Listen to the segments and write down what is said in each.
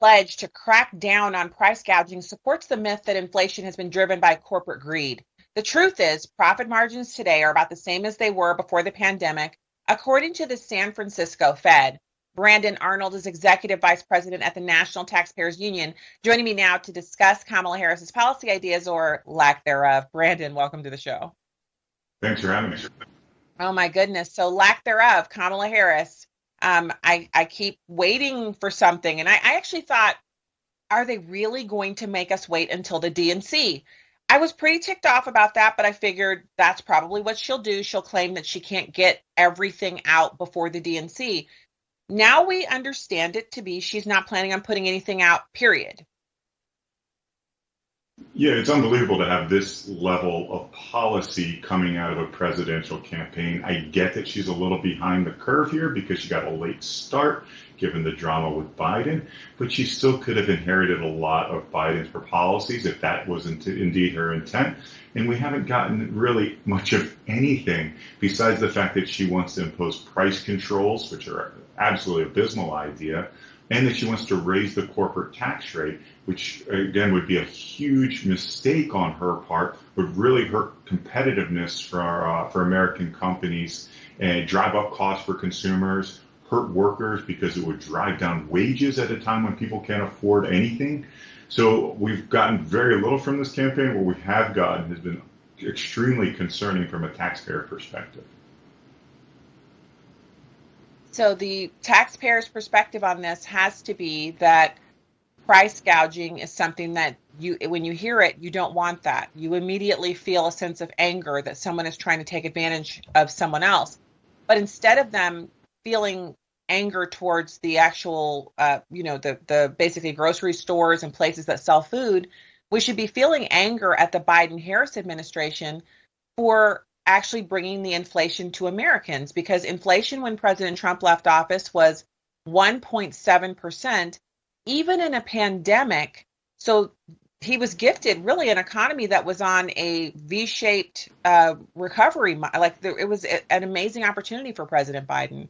pledge to crack down on price gouging supports the myth that inflation has been driven by corporate greed. The truth is, profit margins today are about the same as they were before the pandemic, according to the San Francisco Fed. Brandon Arnold is Executive Vice President at the National Taxpayers Union, joining me now to discuss Kamala Harris's policy ideas or lack thereof. Brandon, welcome to the show. Thanks for having me. Oh my goodness. So lack thereof, Kamala Harris. I keep waiting for something. And I actually thought, are they really going to make us wait until the DNC? I was pretty ticked off about that, but I figured that's probably what she'll do. She'll claim that she can't get everything out before the DNC. Now we understand it to be she's not planning on putting anything out, period. Yeah, it's unbelievable to have this level of policy coming out of a presidential campaign. I get that she's a little behind the curve here because she got a late start given the drama with Biden, but she still could have inherited a lot of Biden's policies if that wasn't indeed her intent. And we haven't gotten really much of anything besides the fact that she wants to impose price controls, which are an absolutely abysmal idea, and that she wants to raise the corporate tax rate, which again would be a huge mistake on her part, would really hurt competitiveness for American companies and drive up costs for consumers, hurt workers because it would drive down wages at a time when people can't afford anything. So we've gotten very little from this campaign. What we have gotten has been extremely concerning from a taxpayer perspective. So the taxpayer's perspective on this has to be that price gouging is something that when you hear it, you don't want that. You immediately feel a sense of anger that someone is trying to take advantage of someone else. But instead of them feeling anger towards the actual, the basically grocery stores and places that sell food, we should be feeling anger at the Biden-Harris administration for actually bringing the inflation to Americans, because inflation when President Trump left office was 1.7%, even in a pandemic. So he was gifted really an economy that was on a V-shaped recovery. It was an amazing opportunity for President Biden.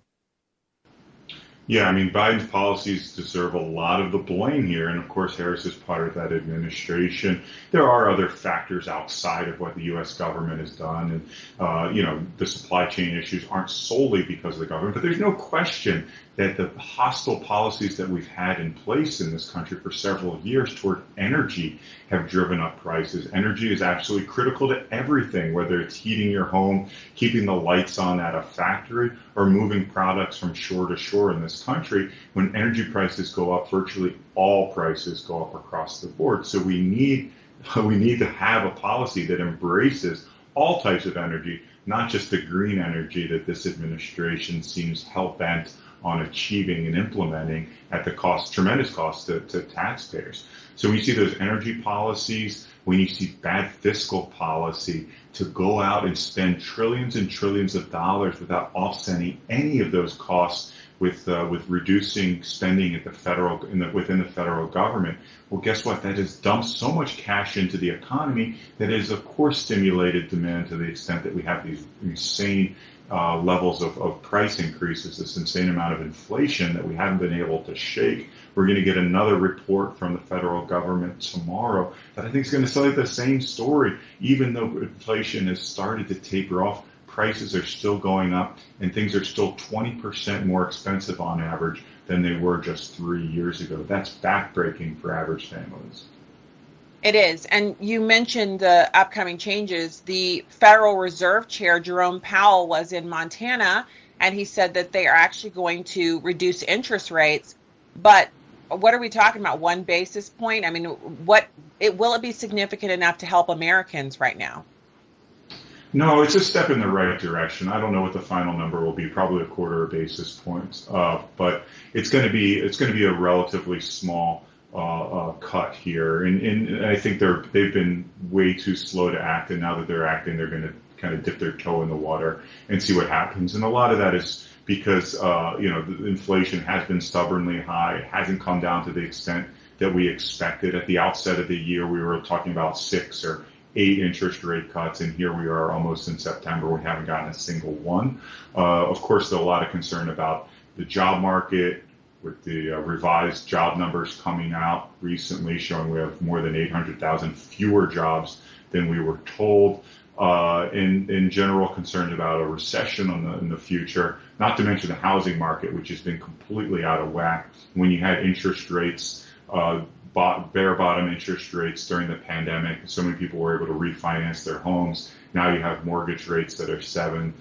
Yeah, I mean, Biden's policies deserve a lot of the blame here. And of course, Harris is part of that administration. There are other factors outside of what the U.S. government has done. And, the supply chain issues aren't solely because of the government. But there's no question that the hostile policies that we've had in place in this country for several years toward energy have driven up prices. Energy is absolutely critical to everything, whether it's heating your home, keeping the lights on at a factory, or moving products from shore to shore in this country. When energy prices go up, virtually all prices go up across the board. So we need to have a policy that embraces all types of energy, not just the green energy that this administration seems hell-bent on achieving and implementing at the tremendous cost to taxpayers. So we see those energy policies, when you see bad fiscal policy to go out and spend trillions and trillions of dollars without offsetting any of those costs with reducing spending at the within the federal government. Well, guess what? That has dumped so much cash into the economy that has, of course, stimulated demand to the extent that we have these insane levels of price increases, this insane amount of inflation that we haven't been able to shake. We're going to get another report from the federal government tomorrow that I think is going to tell you the same story. Even though inflation has started to taper off, prices are still going up and things are still 20% more expensive on average than they were just 3 years ago. That's backbreaking for average families. It is. And you mentioned the upcoming changes. The Federal Reserve Chair, Jerome Powell, was in Montana, and he said that they are actually going to reduce interest rates. But what are we talking about? 1 basis point? I mean, will it be significant enough to help Americans right now? No, it's a step in the right direction. I don't know what the final number will be, probably a quarter basis points, but it's going to be a relatively small cut here, and I think they've been way too slow to act, and now that they're acting, they're going to kind of dip their toe in the water and see what happens. And a lot of that is because the inflation has been stubbornly high. It hasn't come down to the extent that we expected. At the outset of the year, we were talking about 6 or 8 interest rate cuts, and here we are almost in September. We haven't gotten a single one. Of course, there's a lot of concern about the job market, with the revised job numbers coming out recently showing we have more than 800,000 fewer jobs than we were told. In general, concerns about a recession in the future, not to mention the housing market, which has been completely out of whack. When you had interest rates, bare bottom interest rates during the pandemic, so many people were able to refinance their homes. Now you have mortgage rates that are 7.5%,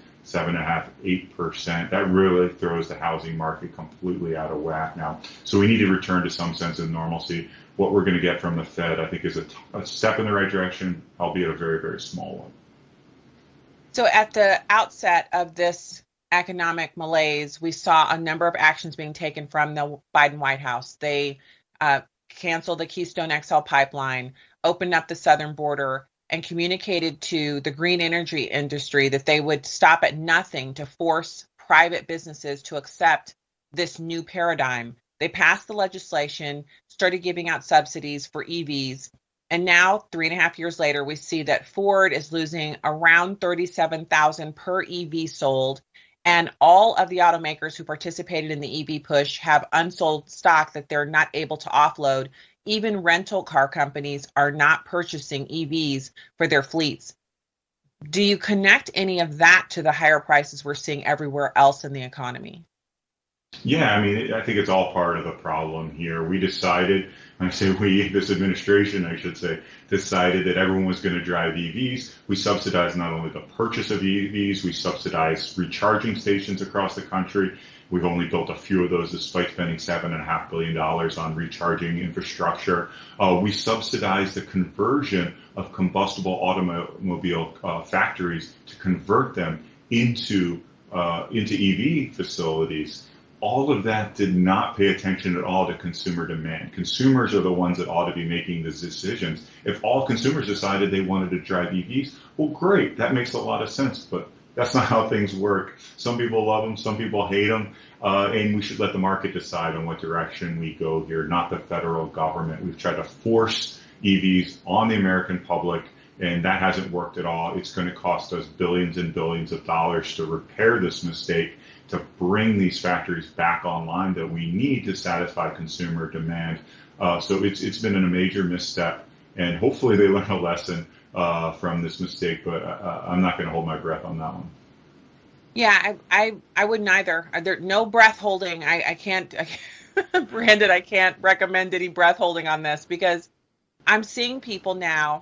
8%. That really throws the housing market completely out of whack now. So we need to return to some sense of normalcy. What we're going to get from the Fed, I think, is a step in the right direction, albeit a very, very small one. So at the outset of this economic malaise, we saw a number of actions being taken from the Biden White House. They canceled the Keystone XL pipeline, opened up the southern border, and communicated to the green energy industry that they would stop at nothing to force private businesses to accept this new paradigm. They passed the legislation, started giving out subsidies for EVs, and now 3.5 years later, we see that Ford is losing around 37,000 per EV sold, and all of the automakers who participated in the EV push have unsold stock that they're not able to offload. Even rental car companies are not purchasing EVs for their fleets. Do you connect any of that to the higher prices we're seeing everywhere else in the economy? Yeah, I mean, I think it's all part of the problem here. We decided, I say we, this administration, I should say, decided that everyone was going to drive EVs. We subsidized not only the purchase of EVs, we subsidized recharging stations across the country. We've only built a few of those despite spending $7.5 billion on recharging infrastructure. We subsidized the conversion of combustible automobile factories to convert them into EV facilities. All of that did not pay attention at all to consumer demand. Consumers are the ones that ought to be making these decisions. If all consumers decided they wanted to drive EVs, well, great, that makes a lot of sense, but that's not how things work. Some people love them, some people hate them, and we should let the market decide on what direction we go here, not the federal government. We've tried to force EVs on the American public, and that hasn't worked at all. It's going to cost us billions and billions of dollars to repair this mistake, to bring these factories back online that we need to satisfy consumer demand. So it's been a major misstep, and hopefully they learn a lesson from this mistake, but I'm not going to hold my breath on that one. Yeah, I wouldn't either. There no breath holding. I can't, Brandon, I can't recommend any breath holding on this, because I'm seeing people now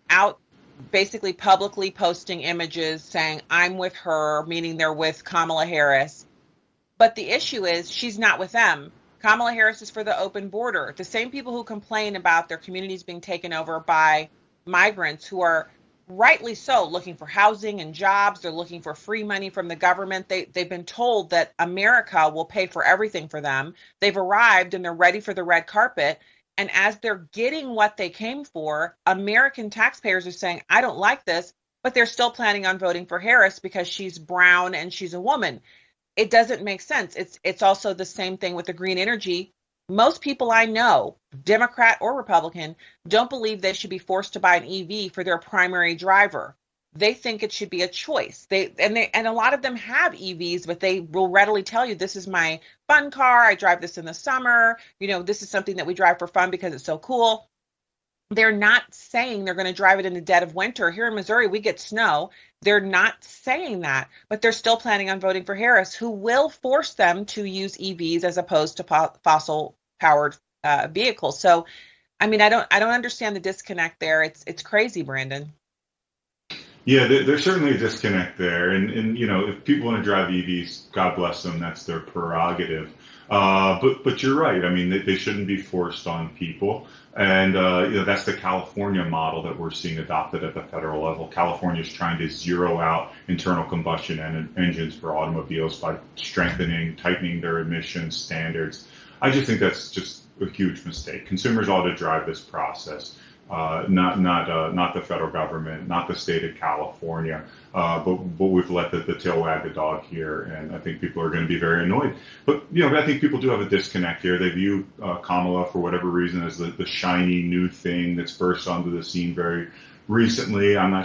out basically publicly posting images saying, I'm with her, meaning they're with Kamala Harris. But the issue is she's not with them. Kamala Harris is for the open border. The same people who complain about their communities being taken over by migrants, who are rightly so looking for housing and jobs. They're looking for free money from the government. They've been told that America will pay for everything for them. They've arrived and they're ready for the red carpet. And as they're getting what they came for, American taxpayers are saying, I don't like this, but they're still planning on voting for Harris because she's brown and she's a woman. It doesn't make sense. It's also the same thing with the green energy. Most people I know, Democrat or Republican, don't believe they should be forced to buy an EV for their primary driver. They think it should be a choice. And a lot of them have EVs, but they will readily tell you, this is my fun car. I drive this in the summer. This is something that we drive for fun because it's so cool. They're not saying they're going to drive it in the dead of winter. Here in Missouri, we get snow. They're not saying that, but they're still planning on voting for Harris, who will force them to use EVs as opposed to fossil-powered vehicles. So, I mean, I don't understand the disconnect there. It's crazy, Brandon. Yeah, there's certainly a disconnect there, and if people want to drive EVs, God bless them, that's their prerogative. But you're right. I mean, they shouldn't be forced on people, and that's the California model that we're seeing adopted at the federal level. California is trying to zero out internal combustion engines for automobiles by tightening their emissions standards. I just think that's just a huge mistake. Consumers ought to drive this process. Not the federal government, not the state of California, but we've let the tail wag the dog here, and I think people are going to be very annoyed. But I think people do have a disconnect here. They view Kamala, for whatever reason, as the shiny new thing that's burst onto the scene very recently. I'm not sure